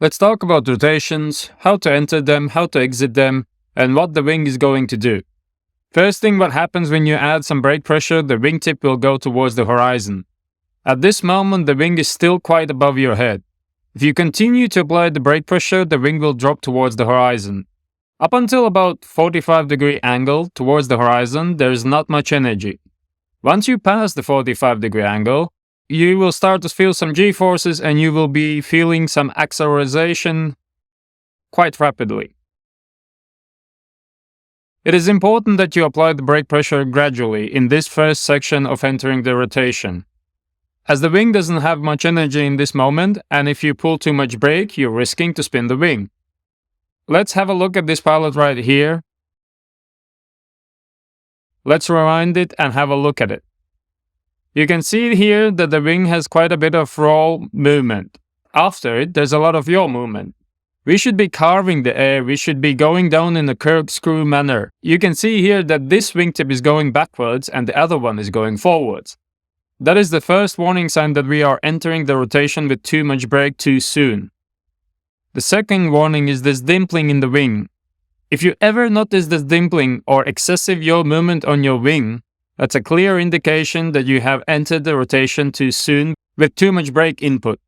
Let's talk about rotations, how to enter them, how to exit them, and what the wing is going to do. First thing, what happens when you add some brake pressure, the wingtip will go towards the horizon. At this moment, the wing is still quite above your head. If you continue to apply the brake pressure, the wing will drop towards the horizon. Up until about 45-degree angle towards the horizon, there is not much energy. Once you pass the 45-degree angle, you will start to feel some g-forces and you will be feeling some acceleration quite rapidly. It is important that you apply the brake pressure gradually in this first section of entering the rotation, as the wing doesn't have much energy in this moment, and if you pull too much brake, you're risking to spin the wing. Let's have a look at this pilot right here. Let's rewind it and have a look at it. You can see here that the wing has quite a bit of roll movement. After it, there's a lot of yaw movement. We should be carving the air, we should be going down in a corkscrew manner. You can see here that this wingtip is going backwards and the other one is going forwards. That is the first warning sign that we are entering the rotation with too much brake too soon. The second warning is this dimpling in the wing. If you ever notice this dimpling or excessive yaw movement on your wing, that's a clear indication that you have entered the rotation too soon with too much brake input.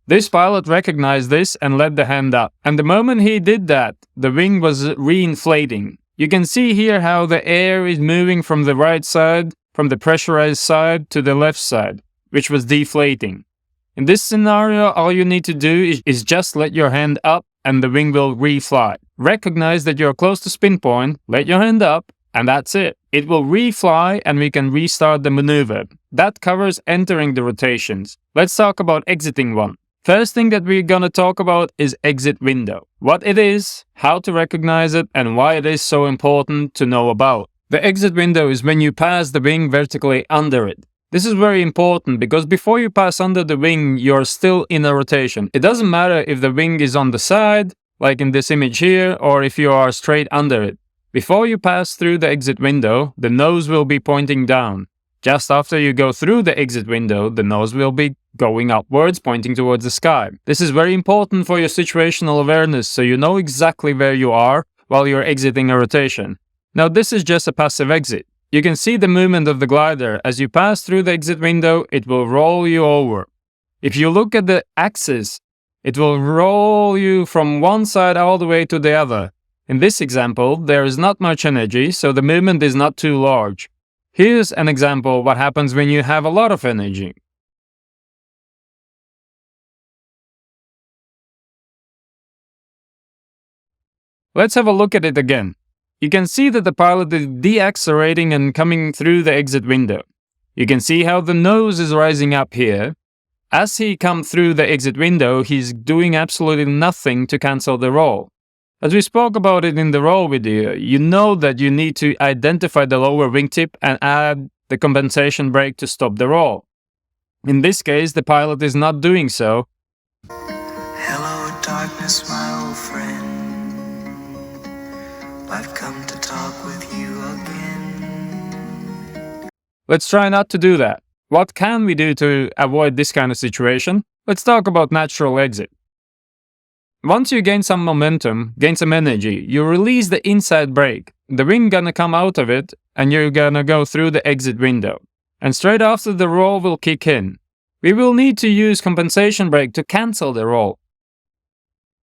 This pilot recognized this and let the hand up, and the moment he did that, the wing was reinflating. You can see here how the air is moving from the right side, from the pressurized side to the left side, which was deflating. In this scenario, all you need to do is just let your hand up and the wing will refly. Recognize that you're close to spin point, let your hand up, and that's it. It will refly and we can restart the maneuver. That covers entering the rotations. Let's talk about exiting one. First thing that we're gonna talk about is exit window. What it is, how to recognize it, and why it is so important to know about. The exit window is when you pass the wing vertically under it. This is very important because before you pass under the wing, you're still in a rotation. It doesn't matter if the wing is on the side, like in this image here, or if you are straight under it. Before you pass through the exit window, the nose will be pointing down. Just after you go through the exit window, the nose will be going upwards, pointing towards the sky. This is very important for your situational awareness, so you know exactly where you are while you're exiting a rotation. Now this is just a passive exit. You can see the movement of the glider. As you pass through the exit window, it will roll you over. If you look at the axis, it will roll you from one side all the way to the other. In this example, there is not much energy, so the movement is not too large. Here's an example of what happens when you have a lot of energy. Let's have a look at it again. You can see that the pilot is deaccelerating and coming through the exit window. You can see how the nose is rising up here. As he comes through the exit window, he's doing absolutely nothing to cancel the roll. As we spoke about it in the roll video, you know that you need to identify the lower wingtip and add the compensation brake to stop the roll. In this case, the pilot is not doing so. Hello, darkness, my old friend. I've come to talk with you again. Let's try not to do that. What can we do to avoid this kind of situation? Let's talk about natural exit. Once you gain some momentum, gain some energy, you release the inside brake. The wing gonna come out of it and you're gonna go through the exit window. And straight after the roll will kick in. We will need to use compensation brake to cancel the roll.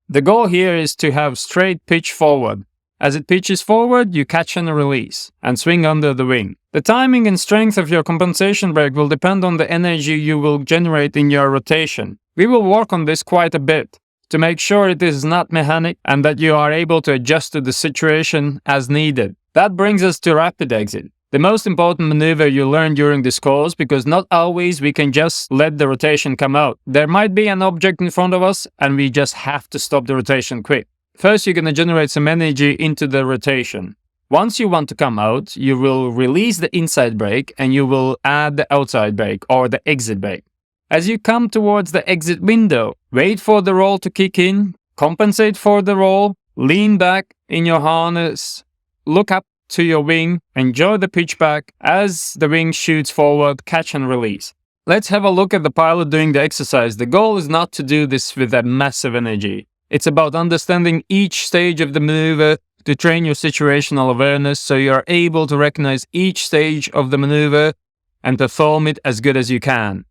The goal here is to have straight pitch forward. As it pitches forward, you catch and release and swing under the wing. The timing and strength of your compensation brake will depend on the energy you will generate in your rotation. We will work on this quite a bit to make sure it is not mechanic and that you are able to adjust to the situation as needed. That brings us to rapid exit. The most important maneuver you learn during this course, because not always we can just let the rotation come out. There might be an object in front of us and we just have to stop the rotation quick. First, you're going to generate some energy into the rotation. Once you want to come out, you will release the inside brake and you will add the outside brake or the exit brake. As you come towards the exit window, wait for the roll to kick in, compensate for the roll, lean back in your harness, look up to your wing, enjoy the pitch back. As the wing shoots forward, catch and release. Let's have a look at the pilot doing the exercise. The goal is not to do this with a massive energy. It's about understanding each stage of the maneuver to train your situational awareness so you're able to recognize each stage of the maneuver and perform it as good as you can.